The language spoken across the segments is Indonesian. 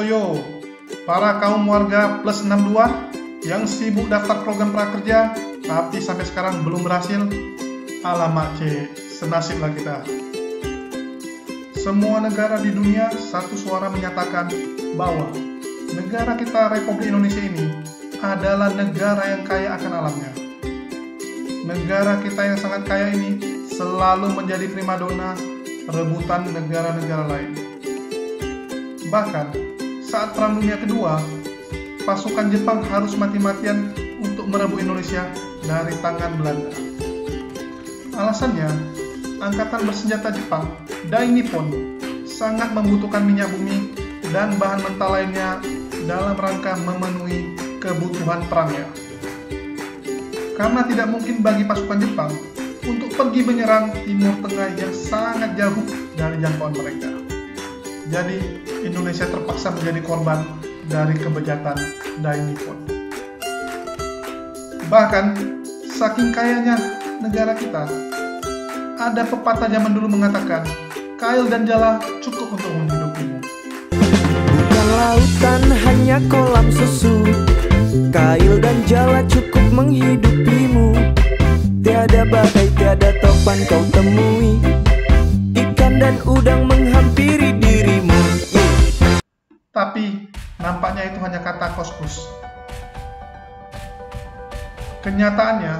yo, para kaum warga plus 62 yang sibuk daftar program prakerja tapi sampai sekarang belum berhasil. Alamak C, senasiblah kita. Semua negara di dunia satu suara menyatakan bahwa negara kita Republik Indonesia ini adalah negara yang kaya akan alamnya. Negara kita yang sangat kaya ini selalu menjadi primadona rebutan negara-negara lain. Bahkan saat Perang Dunia Kedua, pasukan Jepang harus mati-matian untuk merebut Indonesia dari tangan Belanda. Alasannya, Angkatan Bersenjata Jepang, Dai Nippon, sangat membutuhkan minyak bumi dan bahan mentah lainnya dalam rangka memenuhi kebutuhan perangnya. Karena tidak mungkin bagi pasukan Jepang untuk pergi menyerang Timur Tengah yang sangat jauh dari jangkauan mereka. Jadi, Indonesia terpaksa menjadi korban dari kebejatan Dai Nippon. Bahkan, saking kayanya negara kita, ada pepatah zaman dulu mengatakan, kail dan jala cukup untuk menghidupimu. Bukan lautan, hanya kolam susu. Kail dan jala cukup menghidupimu. Tiada badai, tiada topan kau temui. Ikan dan udang menghampiri dirimu. Tapi, nampaknya itu hanya kata kos-kos. Kenyataannya,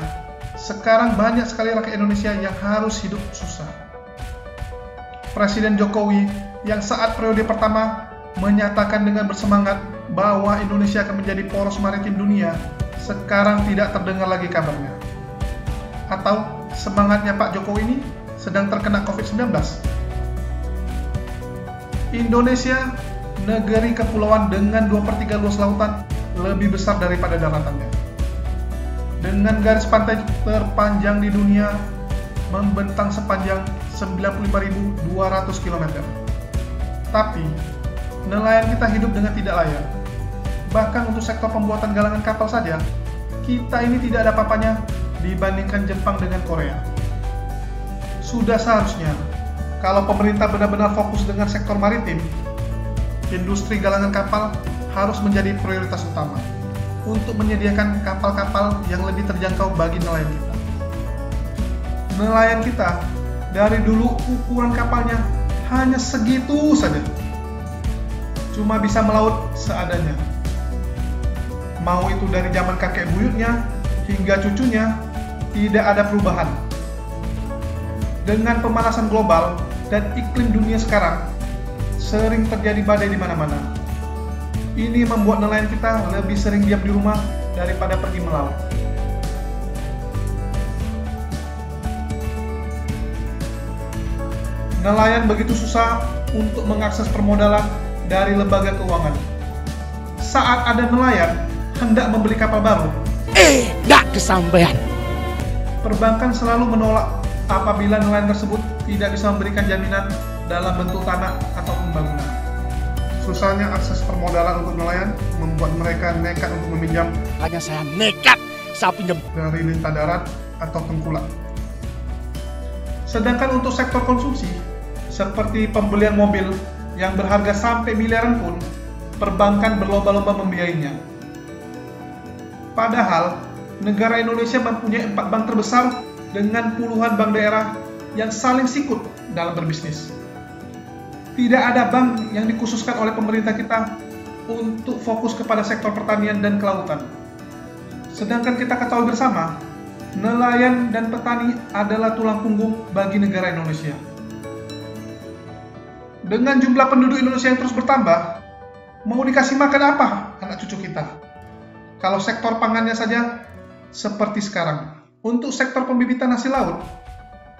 sekarang banyak sekali rakyat Indonesia yang harus hidup susah. Presiden Jokowi yang saat periode pertama menyatakan dengan bersemangat bahwa Indonesia akan menjadi poros maritim dunia, sekarang tidak terdengar lagi kabarnya. Atau semangatnya Pak Jokowi ini sedang terkena COVID-19. Indonesia, negeri kepulauan dengan 2/3 luas lautan, lebih besar daripada daratannya. Dengan garis pantai terpanjang di dunia, membentang sepanjang 95.200 km. Tapi, nelayan kita hidup dengan tidak layak. Bahkan untuk sektor pembuatan galangan kapal saja, kita ini tidak ada apa-apanya dibandingkan Jepang dengan Korea. Sudah seharusnya, kalau pemerintah benar-benar fokus dengan sektor maritim, industri galangan kapal harus menjadi prioritas utama untuk menyediakan kapal-kapal yang lebih terjangkau bagi nelayan kita. Nelayan kita dari dulu ukuran kapalnya hanya segitu saja. Cuma bisa melaut seadanya. Mau itu dari zaman kakek buyutnya hingga cucunya, tidak ada perubahan. Dengan pemanasan global dan iklim dunia sekarang, sering terjadi badai di mana-mana. Ini membuat nelayan kita lebih sering diam di rumah daripada pergi melaut. Nelayan begitu susah untuk mengakses permodalan dari lembaga keuangan. Saat ada nelayan hendak membeli kapal baru, Gak kesampaian. perbankan selalu menolak apabila nelayan tersebut tidak bisa memberikan jaminan dalam bentuk tanah ataupun bangunan. Susahnya akses permodalan untuk nelayan membuat mereka nekat untuk meminjam. Hanya saya nekat, saya pinjam Dari lintah darat atau tengkulak. Sedangkan untuk sektor konsumsi, seperti pembelian mobil yang berharga sampai miliaran pun, perbankan berlomba-lomba membiayainya. Padahal, negara Indonesia mempunyai 4 bank terbesar dengan puluhan bank daerah yang saling sikut dalam berbisnis. Tidak ada bank yang dikhususkan oleh pemerintah kita untuk fokus kepada sektor pertanian dan kelautan. Sedangkan kita ketahui bersama, nelayan dan petani adalah tulang punggung bagi negara Indonesia. Dengan jumlah penduduk Indonesia yang terus bertambah, mau dikasih makan apa anak cucu kita? Kalau sektor pangannya saja seperti sekarang. Untuk sektor pembibitan hasil laut,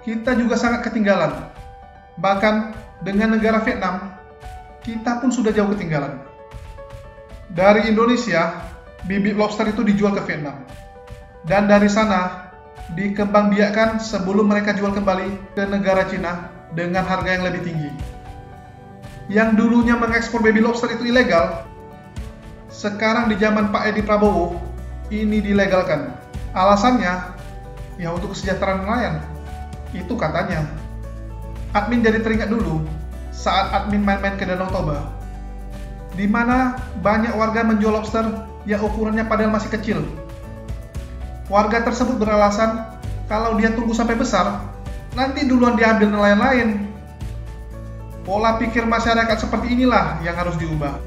kita juga sangat ketinggalan. Bahkan dengan negara Vietnam, kita pun sudah jauh ketinggalan. Dari Indonesia, bibit lobster itu dijual ke Vietnam. Dan dari sana, dikembangbiakkan sebelum mereka jual kembali ke negara Cina dengan harga yang lebih tinggi. Yang dulunya mengekspor baby lobster itu ilegal, sekarang di zaman Pak Edi Prabowo, ini dilegalkan. Alasannya, ya untuk kesejahteraan nelayan. Itu katanya. Admin jadi teringat dulu saat admin main-main ke Danau Toba. di mana banyak warga menjual lobster yang ukurannya padahal masih kecil. Warga tersebut beralasan kalau dia tunggu sampai besar, nanti duluan diambil nelayan lain. Pola pikir masyarakat seperti inilah yang harus diubah,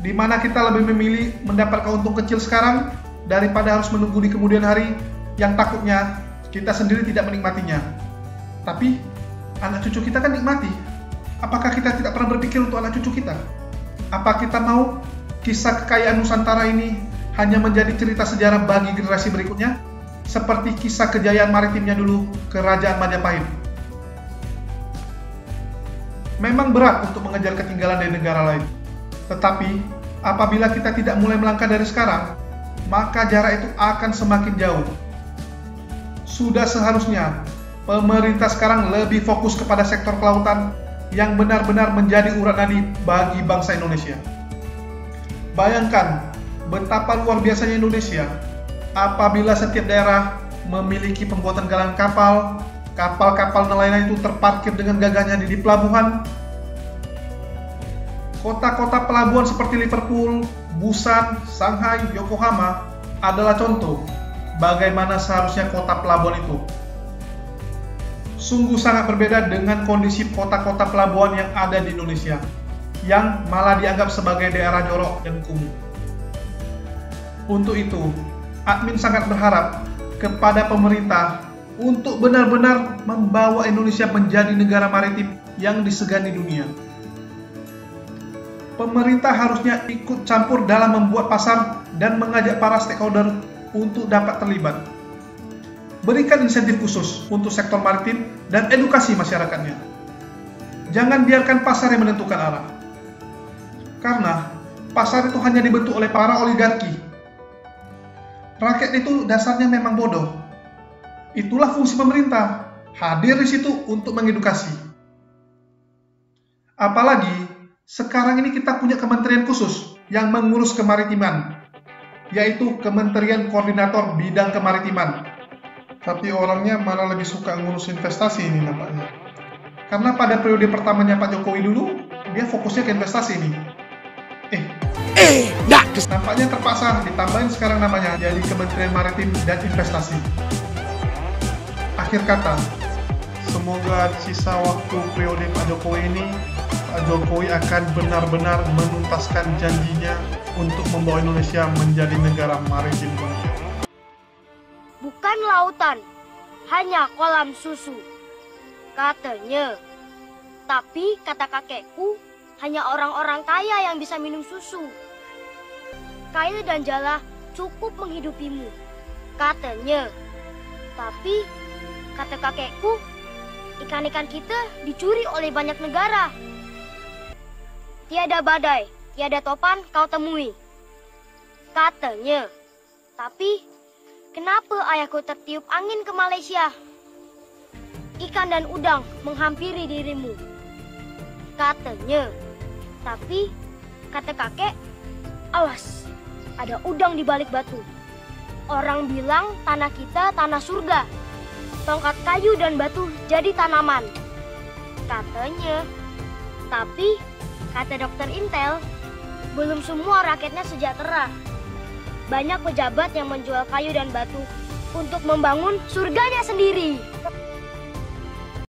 di mana kita lebih memilih mendapat keuntungan kecil sekarang daripada harus menunggu di kemudian hari yang takutnya kita sendiri tidak menikmatinya. Tapi anak cucu kita kan nikmati. Apakah kita tidak pernah berpikir untuk anak cucu kita? Apa kita mau kisah kekayaan Nusantara ini hanya menjadi cerita sejarah bagi generasi berikutnya, seperti kisah kejayaan maritimnya dulu Kerajaan Majapahit? Memang berat untuk mengejar ketinggalan dari negara lain, tetapi apabila kita tidak mulai melangkah dari sekarang, maka jarak itu akan semakin jauh. Sudah seharusnya pemerintah sekarang lebih fokus kepada sektor kelautan yang benar-benar menjadi urat nadi bagi bangsa Indonesia. Bayangkan betapa luar biasanya Indonesia apabila setiap daerah memiliki pembuatan galangan kapal, kapal-kapal nelayan itu terparkir dengan gagahnya di pelabuhan. Kota-kota pelabuhan seperti Liverpool, Busan, Shanghai, Yokohama adalah contoh bagaimana seharusnya kota pelabuhan itu. Sungguh sangat berbeda dengan kondisi kota-kota pelabuhan yang ada di Indonesia, yang malah dianggap sebagai daerah jorok dan kumuh. Untuk itu, admin sangat berharap kepada pemerintah untuk benar-benar membawa Indonesia menjadi negara maritim yang disegani dunia. Pemerintah harusnya ikut campur dalam membuat pasar dan mengajak para stakeholder untuk dapat terlibat. Berikan insentif khusus untuk sektor maritim dan edukasi masyarakatnya. Jangan biarkan pasar yang menentukan arah. Karena pasar itu hanya dibentuk oleh para oligarki. Rakyat itu dasarnya memang bodoh. Itulah fungsi pemerintah, hadir di situ untuk mengedukasi. Apalagi sekarang ini kita punya kementerian khusus yang mengurus kemaritiman, yaitu Kementerian Koordinator Bidang Kemaritiman. Tapi orangnya malah lebih suka ngurus investasi ini nampaknya. Karena pada periode pertamanya Pak Jokowi dulu, dia fokusnya ke investasi ini. Nampaknya terpaksa ditambahin sekarang namanya jadi Kementerian Maritim dan Investasi. Akhir kata, semoga di sisa waktu periode Pak Jokowi ini, Pak Jokowi akan benar-benar menuntaskan janjinya untuk membawa Indonesia menjadi negara maritim dunia. Bukan lautan, hanya kolam susu, katanya. Tapi kata kakekku, hanya orang-orang kaya yang bisa minum susu. Kail dan jala cukup menghidupimu, katanya. Tapi kata kakekku, ikan-ikan kita dicuri oleh banyak negara. Tiada badai, tiada topan kau temui, katanya. Tapi kenapa ayahku tertiup angin ke Malaysia? Ikan dan udang menghampiri dirimu, katanya. Tapi kata kakek, awas, ada udang di balik batu. Orang bilang tanah kita tanah surga. Tongkat kayu dan batu jadi tanaman, katanya. Tapi kata dokter Intel, belum semua rakyatnya sejahtera. Banyak pejabat yang menjual kayu dan batu untuk membangun surganya sendiri.